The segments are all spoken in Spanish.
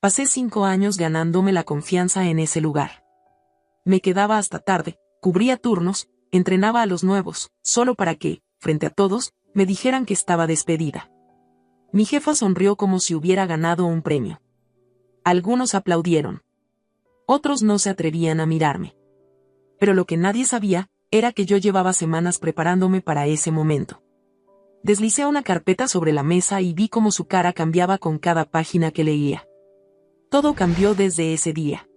Pasé 5 años ganándome la confianza en ese lugar. Me quedaba hasta tarde, cubría turnos, entrenaba a los nuevos, solo para que, frente a todos, me dijeran que estaba despedida. Mi jefa sonrió como si hubiera ganado un premio. Algunos aplaudieron. Otros no se atrevían a mirarme. Pero lo que nadie sabía, era que yo llevaba semanas preparándome para ese momento. Deslicé una carpeta sobre la mesa y vi cómo su cara cambiaba con cada página que leía. Todo cambió desde ese día.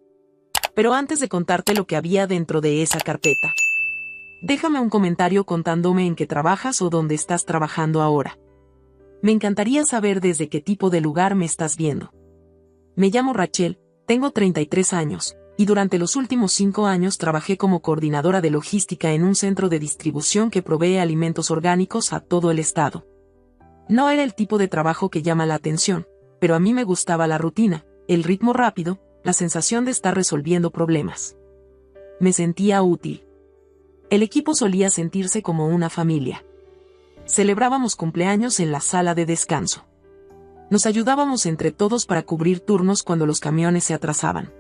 Pero antes de contarte lo que había dentro de esa carpeta, déjame un comentario contándome en qué trabajas o dónde estás trabajando ahora. Me encantaría saber desde qué tipo de lugar me estás viendo. Me llamo Rachel, tengo 33 años, y durante los últimos 5 años trabajé como coordinadora de logística en un centro de distribución que provee alimentos orgánicos a todo el estado. No era el tipo de trabajo que llama la atención, pero a mí me gustaba la rutina, el ritmo rápido, la sensación de estar resolviendo problemas. Me sentía útil. El equipo solía sentirse como una familia. Celebrábamos cumpleaños en la sala de descanso. Nos ayudábamos entre todos para cubrir turnos cuando los camiones se atrasaban.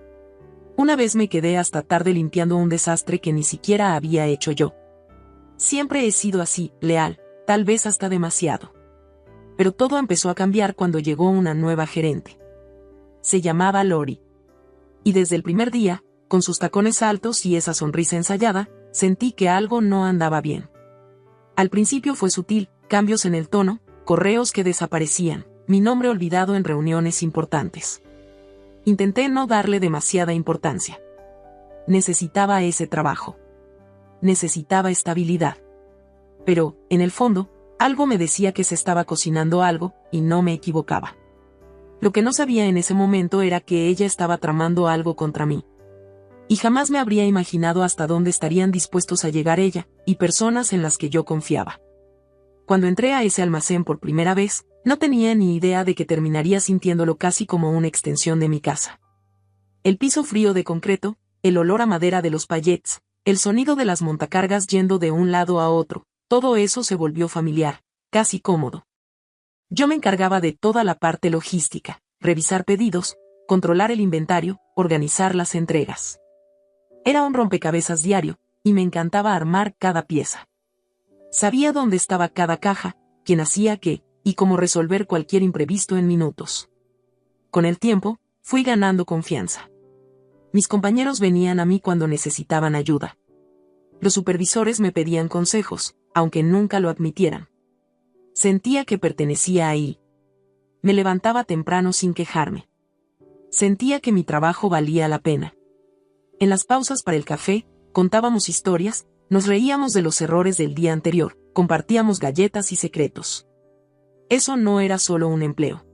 Una vez me quedé hasta tarde limpiando un desastre que ni siquiera había hecho yo. Siempre he sido así, leal, tal vez hasta demasiado. Pero todo empezó a cambiar cuando llegó una nueva gerente. Se llamaba Lori. Y desde el primer día, con sus tacones altos y esa sonrisa ensayada, sentí que algo no andaba bien. Al principio fue sutil, cambios en el tono, correos que desaparecían, mi nombre olvidado en reuniones importantes. Intenté no darle demasiada importancia. Necesitaba ese trabajo. Necesitaba estabilidad. Pero, en el fondo, algo me decía que se estaba cocinando algo, y no me equivocaba. Lo que no sabía en ese momento era que ella estaba tramando algo contra mí. Y jamás me habría imaginado hasta dónde estarían dispuestos a llegar ella, y personas en las que yo confiaba. Cuando entré a ese almacén por primera vez, no tenía ni idea de que terminaría sintiéndolo casi como una extensión de mi casa. El piso frío de concreto, el olor a madera de los pallets, el sonido de las montacargas yendo de un lado a otro, todo eso se volvió familiar, casi cómodo. Yo me encargaba de toda la parte logística, revisar pedidos, controlar el inventario, organizar las entregas. Era un rompecabezas diario, y me encantaba armar cada pieza. Sabía dónde estaba cada caja, quién hacía qué, y cómo resolver cualquier imprevisto en minutos. Con el tiempo, fui ganando confianza. Mis compañeros venían a mí cuando necesitaban ayuda. Los supervisores me pedían consejos, aunque nunca lo admitieran. Sentía que pertenecía ahí. Me levantaba temprano sin quejarme. Sentía que mi trabajo valía la pena. En las pausas para el café, contábamos historias, nos reíamos de los errores del día anterior, compartíamos galletas y secretos. Eso no era solo un empleo.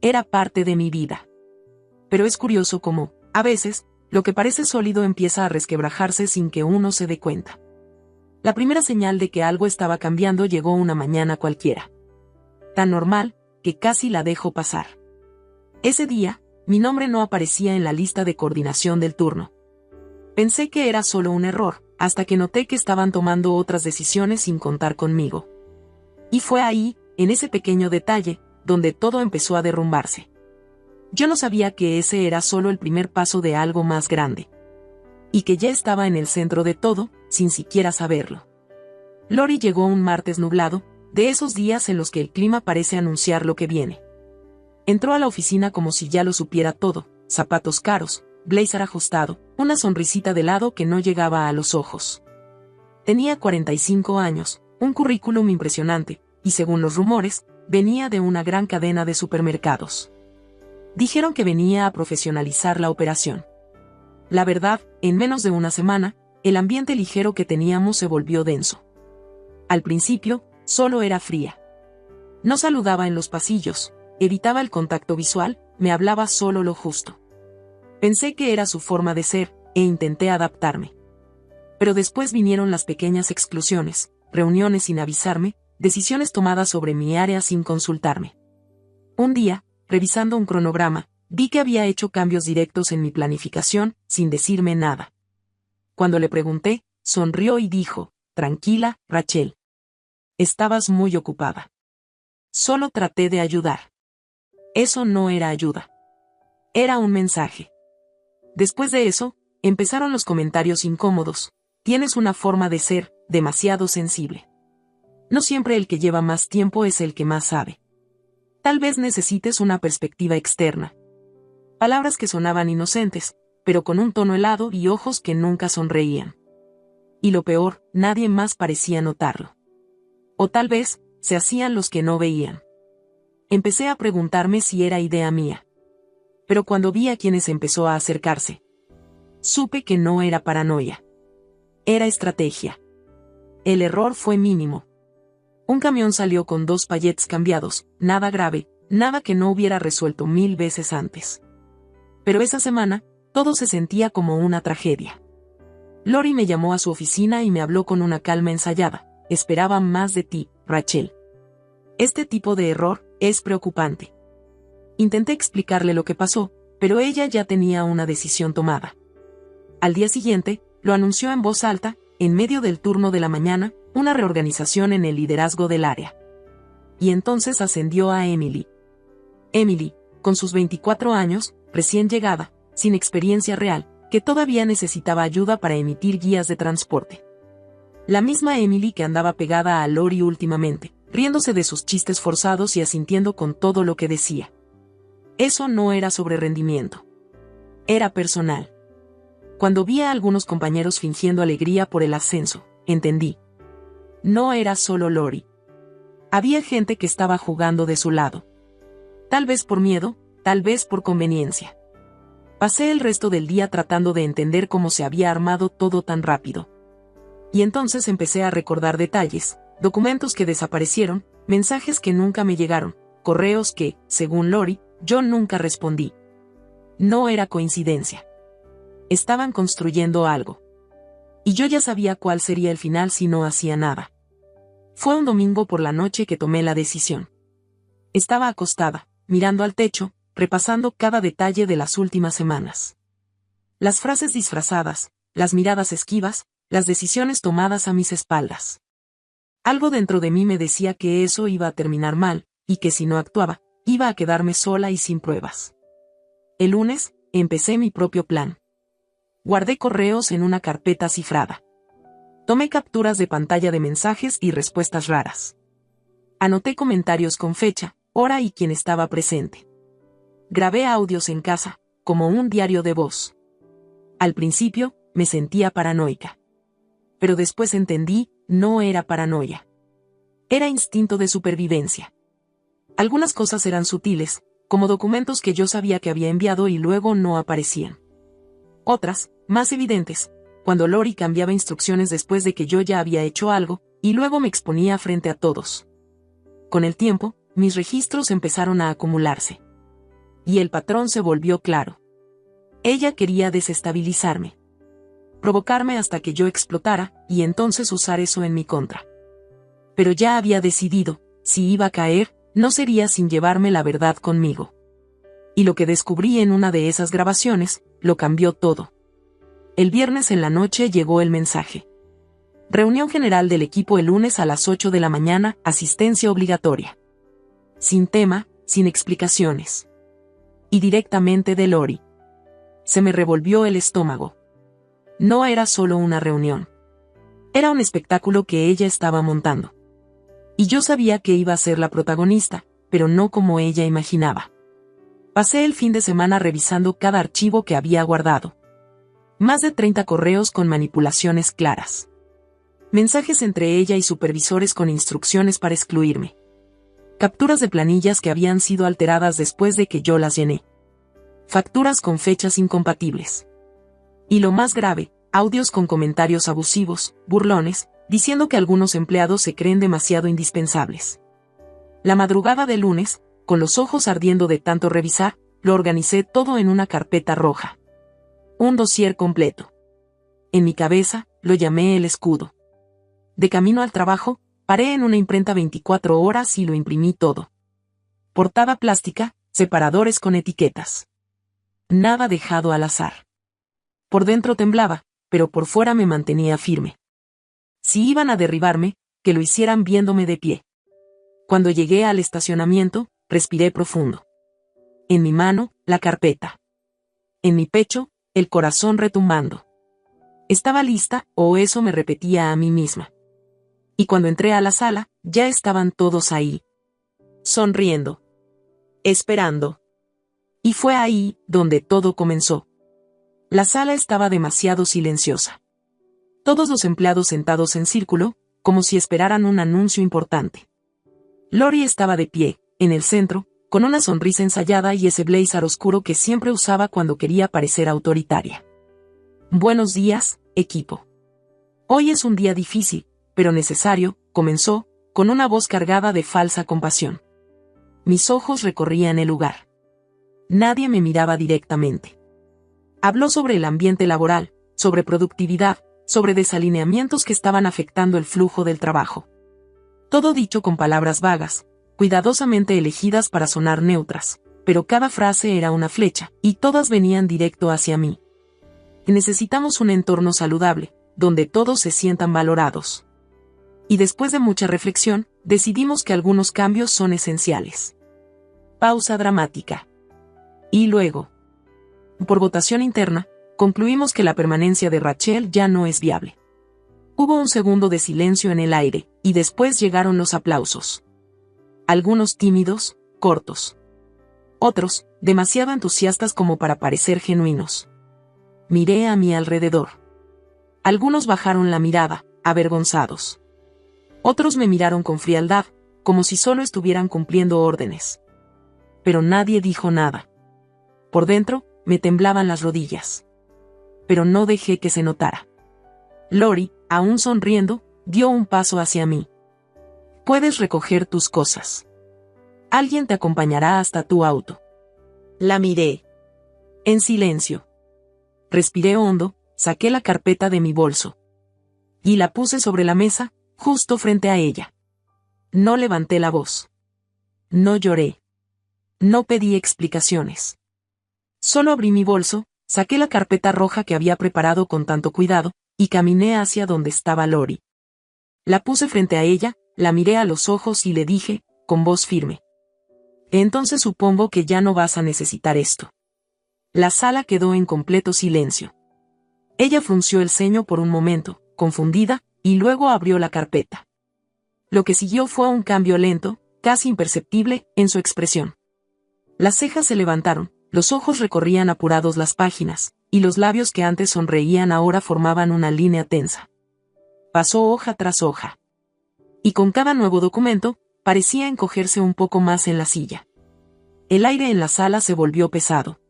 Era parte de mi vida. Pero es curioso cómo, a veces, lo que parece sólido empieza a resquebrajarse sin que uno se dé cuenta. La primera señal de que algo estaba cambiando llegó una mañana cualquiera. Tan normal, que casi la dejo pasar. Ese día, mi nombre no aparecía en la lista de coordinación del turno. Pensé que era solo un error, hasta que noté que estaban tomando otras decisiones sin contar conmigo. Y fue ahí, en ese pequeño detalle, donde todo empezó a derrumbarse. Yo no sabía que ese era solo el primer paso de algo más grande. Y que ya estaba en el centro de todo, sin siquiera saberlo. Lori llegó un martes nublado, de esos días en los que el clima parece anunciar lo que viene. Entró a la oficina como si ya lo supiera todo, zapatos caros, blazer ajustado, una sonrisita de lado que no llegaba a los ojos. Tenía 45 años, un currículum impresionante, y según los rumores, venía de una gran cadena de supermercados. Dijeron que venía a profesionalizar la operación. La verdad, en menos de una semana, el ambiente ligero que teníamos se volvió denso. Al principio, solo era fría. No saludaba en los pasillos, evitaba el contacto visual, me hablaba solo lo justo. Pensé que era su forma de ser, e intenté adaptarme. Pero después vinieron las pequeñas exclusiones, reuniones sin avisarme, decisiones tomadas sobre mi área sin consultarme. Un día, revisando un cronograma, vi que había hecho cambios directos en mi planificación, sin decirme nada. Cuando le pregunté, sonrió y dijo, «Tranquila, Rachel. Estabas muy ocupada. Solo traté de ayudar». Eso no era ayuda. Era un mensaje. Después de eso, empezaron los comentarios incómodos. Tienes una forma de ser demasiado sensible. No siempre el que lleva más tiempo es el que más sabe. Tal vez necesites una perspectiva externa. Palabras que sonaban inocentes, pero con un tono helado y ojos que nunca sonreían. Y lo peor, nadie más parecía notarlo. O tal vez, se hacían los que no veían. Empecé a preguntarme si era idea mía. Pero cuando vi a quienes empezó a acercarse, supe que no era paranoia. Era estrategia. El error fue mínimo. Un camión salió con 2 pallets cambiados, nada grave, nada que no hubiera resuelto 1000 veces antes. Pero esa semana, todo se sentía como una tragedia. Lori me llamó a su oficina y me habló con una calma ensayada. Esperaba más de ti, Rachel. Este tipo de error es preocupante. Intenté explicarle lo que pasó, pero ella ya tenía una decisión tomada. Al día siguiente, lo anunció en voz alta, en medio del turno de la mañana, una reorganización en el liderazgo del área. Y entonces ascendió a Emily. Emily, con sus 24 años, recién llegada, sin experiencia real, que todavía necesitaba ayuda para emitir guías de transporte. La misma Emily que andaba pegada a Lori últimamente, riéndose de sus chistes forzados y asintiendo con todo lo que decía. Eso no era sobre rendimiento. Era personal. Cuando vi a algunos compañeros fingiendo alegría por el ascenso, entendí. No era solo Lori. Había gente que estaba jugando de su lado. Tal vez por miedo, tal vez por conveniencia. Pasé el resto del día tratando de entender cómo se había armado todo tan rápido. Y entonces empecé a recordar detalles, documentos que desaparecieron, mensajes que nunca me llegaron, correos que, según Lori, yo nunca respondí. No era coincidencia. Estaban construyendo algo. Y yo ya sabía cuál sería el final si no hacía nada. Fue un domingo por la noche que tomé la decisión. Estaba acostada, mirando al techo, repasando cada detalle de las últimas semanas. Las frases disfrazadas, las miradas esquivas, las decisiones tomadas a mis espaldas. Algo dentro de mí me decía que eso iba a terminar mal, y que si no actuaba, iba a quedarme sola y sin pruebas. El lunes, empecé mi propio plan. Guardé correos en una carpeta cifrada. Tomé capturas de pantalla de mensajes y respuestas raras. Anoté comentarios con fecha, hora y quién estaba presente. Grabé audios en casa, como un diario de voz. Al principio, me sentía paranoica. Pero después entendí, no era paranoia. Era instinto de supervivencia. Algunas cosas eran sutiles, como documentos que yo sabía que había enviado y luego no aparecían. Otras, más evidentes, cuando Lori cambiaba instrucciones después de que yo ya había hecho algo, y luego me exponía frente a todos. Con el tiempo, mis registros empezaron a acumularse. Y el patrón se volvió claro. Ella quería desestabilizarme. Provocarme hasta que yo explotara, y entonces usar eso en mi contra. Pero ya había decidido, si iba a caer, no sería sin llevarme la verdad conmigo. Y lo que descubrí en una de esas grabaciones, lo cambió todo. El viernes en la noche llegó el mensaje. Reunión general del equipo el lunes a las 8 de la mañana, asistencia obligatoria. Sin tema, sin explicaciones. Y directamente de Lori. Se me revolvió el estómago. No era solo una reunión. Era un espectáculo que ella estaba montando. Y yo sabía que iba a ser la protagonista, pero no como ella imaginaba. Pasé el fin de semana revisando cada archivo que había guardado. Más de 30 correos con manipulaciones claras. Mensajes entre ella y supervisores con instrucciones para excluirme. Capturas de planillas que habían sido alteradas después de que yo las llené. Facturas con fechas incompatibles. Y lo más grave, audios con comentarios abusivos, burlones, diciendo que algunos empleados se creen demasiado indispensables. La madrugada del lunes, con los ojos ardiendo de tanto revisar, lo organicé todo en una carpeta roja. Un dossier completo. En mi cabeza, lo llamé el escudo. De camino al trabajo, paré en una imprenta 24 horas y lo imprimí todo. Portada plástica, separadores con etiquetas. Nada dejado al azar. Por dentro temblaba, pero por fuera me mantenía firme. Si iban a derribarme, que lo hicieran viéndome de pie. Cuando llegué al estacionamiento, respiré profundo. En mi mano, la carpeta. en mi pecho, el corazón retumbando. Estaba lista, o eso me repetía a mí misma. Y cuando entré a la sala, ya estaban todos ahí. Sonriendo. Esperando. Y fue ahí donde todo comenzó. La sala estaba demasiado silenciosa. Todos los empleados sentados en círculo, como si esperaran un anuncio importante. Lori estaba de pie, en el centro, con una sonrisa ensayada y ese blazer oscuro que siempre usaba cuando quería parecer autoritaria. Buenos días, equipo. Hoy es un día difícil, pero necesario, comenzó, con una voz cargada de falsa compasión. Mis ojos recorrían el lugar. Nadie me miraba directamente. Habló sobre el ambiente laboral, sobre productividad, sobre desalineamientos que estaban afectando el flujo del trabajo. Todo dicho con palabras vagas, cuidadosamente elegidas para sonar neutras, pero cada frase era una flecha, y todas venían directo hacia mí. Necesitamos un entorno saludable, donde todos se sientan valorados. Y después de mucha reflexión, decidimos que algunos cambios son esenciales. Pausa dramática. Y luego, por votación interna, concluimos que la permanencia de Rachel ya no es viable. Hubo un segundo de silencio en el aire, y después llegaron los aplausos. Algunos tímidos, cortos. Otros, demasiado entusiastas como para parecer genuinos. Miré a mi alrededor. Algunos bajaron la mirada, avergonzados. Otros me miraron con frialdad, como si solo estuvieran cumpliendo órdenes. Pero nadie dijo nada. Por dentro, me temblaban las rodillas. Pero no dejé que se notara. Lori, aún sonriendo, dio un paso hacia mí. Puedes recoger tus cosas. Alguien te acompañará hasta tu auto. La miré. En silencio. Respiré hondo, saqué la carpeta de mi bolso. Y la puse sobre la mesa, justo frente a ella. No levanté la voz. No lloré. No pedí explicaciones. Solo abrí mi bolso, saqué la carpeta roja que había preparado con tanto cuidado, y caminé hacia donde estaba Lori. La puse frente a ella, la miré a los ojos y le dije, con voz firme. Entonces supongo que ya no vas a necesitar esto. La sala quedó en completo silencio. Ella frunció el ceño por un momento, confundida, y luego abrió la carpeta. Lo que siguió fue un cambio lento, casi imperceptible, en su expresión. Las cejas se levantaron, los ojos recorrían apurados las páginas, y los labios que antes sonreían ahora formaban una línea tensa. Pasó hoja tras hoja. Y con cada nuevo documento, parecía encogerse un poco más en la silla. El aire en la sala se volvió pesado.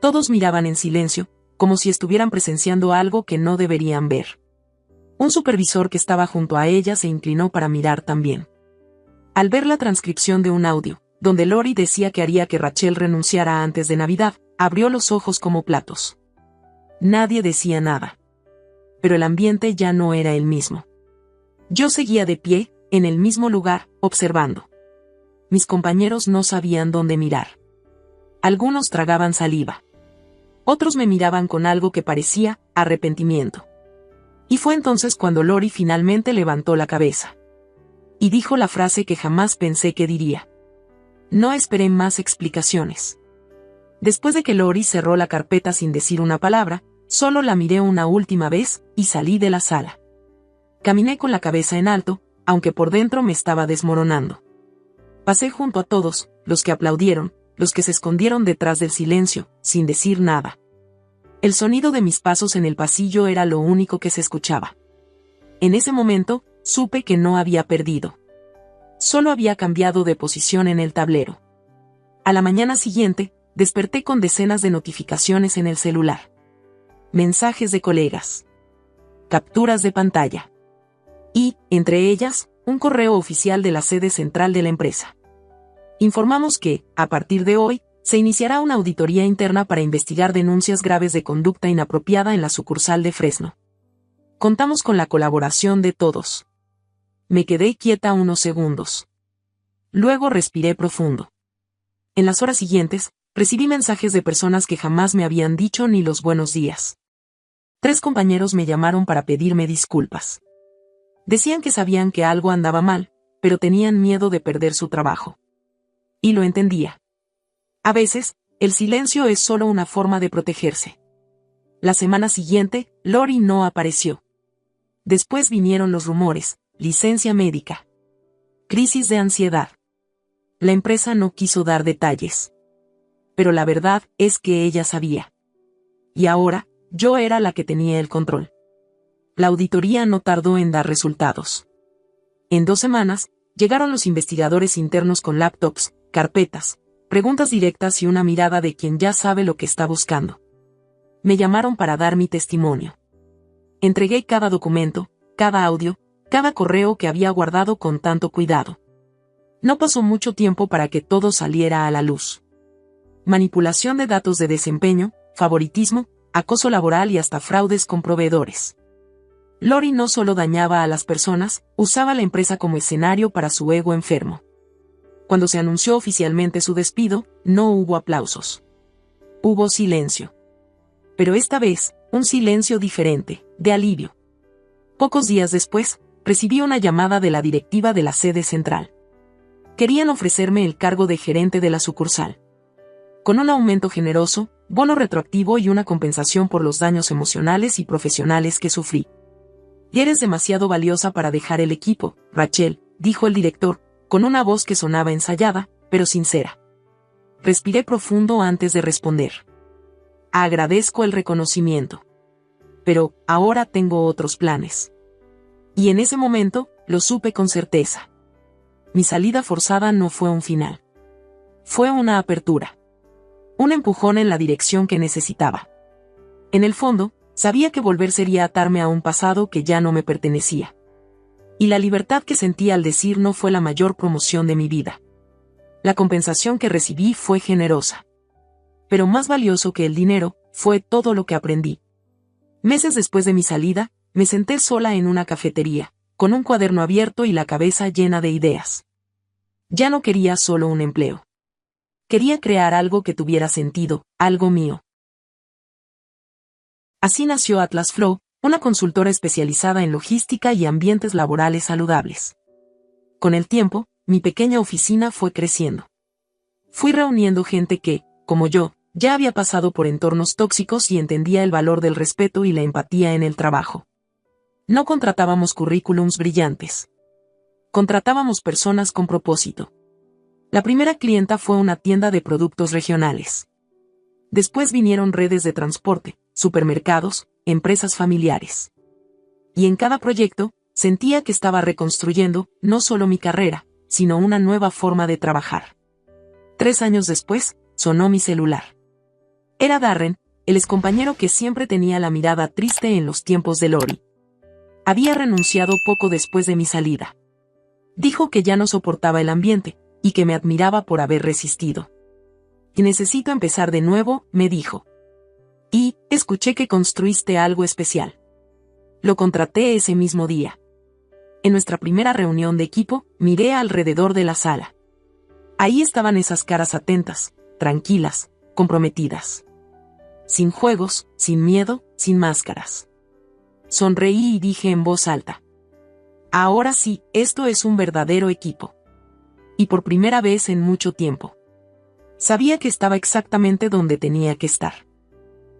Todos miraban en silencio, como si estuvieran presenciando algo que no deberían ver. Un supervisor que estaba junto a ella se inclinó para mirar también. Al ver la transcripción de un audio, donde Lori decía que haría que Rachel renunciara antes de Navidad, abrió los ojos como platos. Nadie decía nada. Pero el ambiente ya no era el mismo. Yo seguía de pie, en el mismo lugar, observando. Mis compañeros no sabían dónde mirar. Algunos tragaban saliva. Otros me miraban con algo que parecía arrepentimiento. Y fue entonces cuando Lori finalmente levantó la cabeza. Y dijo la frase que jamás pensé que diría. No esperé más explicaciones. Después de que Lori cerró la carpeta sin decir una palabra, solo la miré una última vez, y salí de la sala. Caminé con la cabeza en alto, aunque por dentro me estaba desmoronando. Pasé junto a todos, los que aplaudieron, los que se escondieron detrás del silencio, sin decir nada. El sonido de mis pasos en el pasillo era lo único que se escuchaba. En ese momento, supe que no había perdido. Solo había cambiado de posición en el tablero. A la mañana siguiente, desperté con decenas de notificaciones en el celular. Mensajes de colegas. Capturas de pantalla. Y, entre ellas, un correo oficial de la sede central de la empresa. Informamos que, a partir de hoy, se iniciará una auditoría interna para investigar denuncias graves de conducta inapropiada en la sucursal de Fresno. Contamos con la colaboración de todos. Me quedé quieta unos segundos. Luego respiré profundo. En las horas siguientes, recibí mensajes de personas que jamás me habían dicho ni los buenos días. 3 compañeros me llamaron para pedirme disculpas. Decían que sabían que algo andaba mal, pero tenían miedo de perder su trabajo. Y lo entendía. A veces, el silencio es solo una forma de protegerse. La semana siguiente, Lori no apareció. Después vinieron los rumores, licencia médica, crisis de ansiedad. La empresa no quiso dar detalles. Pero la verdad es que ella sabía. Y ahora, yo era la que tenía el control. La auditoría no tardó en dar resultados. En 2 semanas, llegaron los investigadores internos con laptops, carpetas, preguntas directas y una mirada de quien ya sabe lo que está buscando. Me llamaron para dar mi testimonio. Entregué cada documento, cada audio, cada correo que había guardado con tanto cuidado. No pasó mucho tiempo para que todo saliera a la luz. Manipulación de datos de desempeño, favoritismo, acoso laboral y hasta fraudes con proveedores. Lori no solo dañaba a las personas, usaba la empresa como escenario para su ego enfermo. Cuando se anunció oficialmente su despido, no hubo aplausos. Hubo silencio. Pero esta vez, un silencio diferente, de alivio. Pocos días después, recibí una llamada de la directiva de la sede central. Querían ofrecerme el cargo de gerente de la sucursal. Con un aumento generoso, bono retroactivo y una compensación por los daños emocionales y profesionales que sufrí. Y eres demasiado valiosa para dejar el equipo, Rachel, dijo el director, con una voz que sonaba ensayada, pero sincera. Respiré profundo antes de responder. Agradezco el reconocimiento. Pero, ahora tengo otros planes. Y en ese momento, lo supe con certeza. Mi salida forzada no fue un final. Fue una apertura. Un empujón en la dirección que necesitaba. En el fondo, sabía que volver sería atarme a un pasado que ya no me pertenecía. Y la libertad que sentí al decir no fue la mayor promoción de mi vida. La compensación que recibí fue generosa. Pero más valioso que el dinero, fue todo lo que aprendí. Meses después de mi salida, me senté sola en una cafetería, con un cuaderno abierto y la cabeza llena de ideas. Ya no quería solo un empleo. Quería crear algo que tuviera sentido, algo mío. Así nació Atlas Flow, una consultora especializada en logística y ambientes laborales saludables. Con el tiempo, mi pequeña oficina fue creciendo. Fui reuniendo gente que, como yo, ya había pasado por entornos tóxicos y entendía el valor del respeto y la empatía en el trabajo. No contratábamos currículums brillantes. Contratábamos personas con propósito. La primera clienta fue una tienda de productos regionales. Después vinieron redes de transporte, supermercados, empresas familiares. Y en cada proyecto, sentía que estaba reconstruyendo, no solo mi carrera, sino una nueva forma de trabajar. 3 años después, sonó mi celular. Era Darren, el excompañero que siempre tenía la mirada triste en los tiempos de Lori. Había renunciado poco después de mi salida. Dijo que ya no soportaba el ambiente, y que me admiraba por haber resistido. Y necesito empezar de nuevo, me dijo. Y, escuché que construiste algo especial. Lo contraté ese mismo día. En nuestra primera reunión de equipo, miré alrededor de la sala. Ahí estaban esas caras atentas, tranquilas, comprometidas. Sin juegos, sin miedo, sin máscaras. Sonreí y dije en voz alta. Ahora sí, esto es un verdadero equipo. Y por primera vez en mucho tiempo. Sabía que estaba exactamente donde tenía que estar.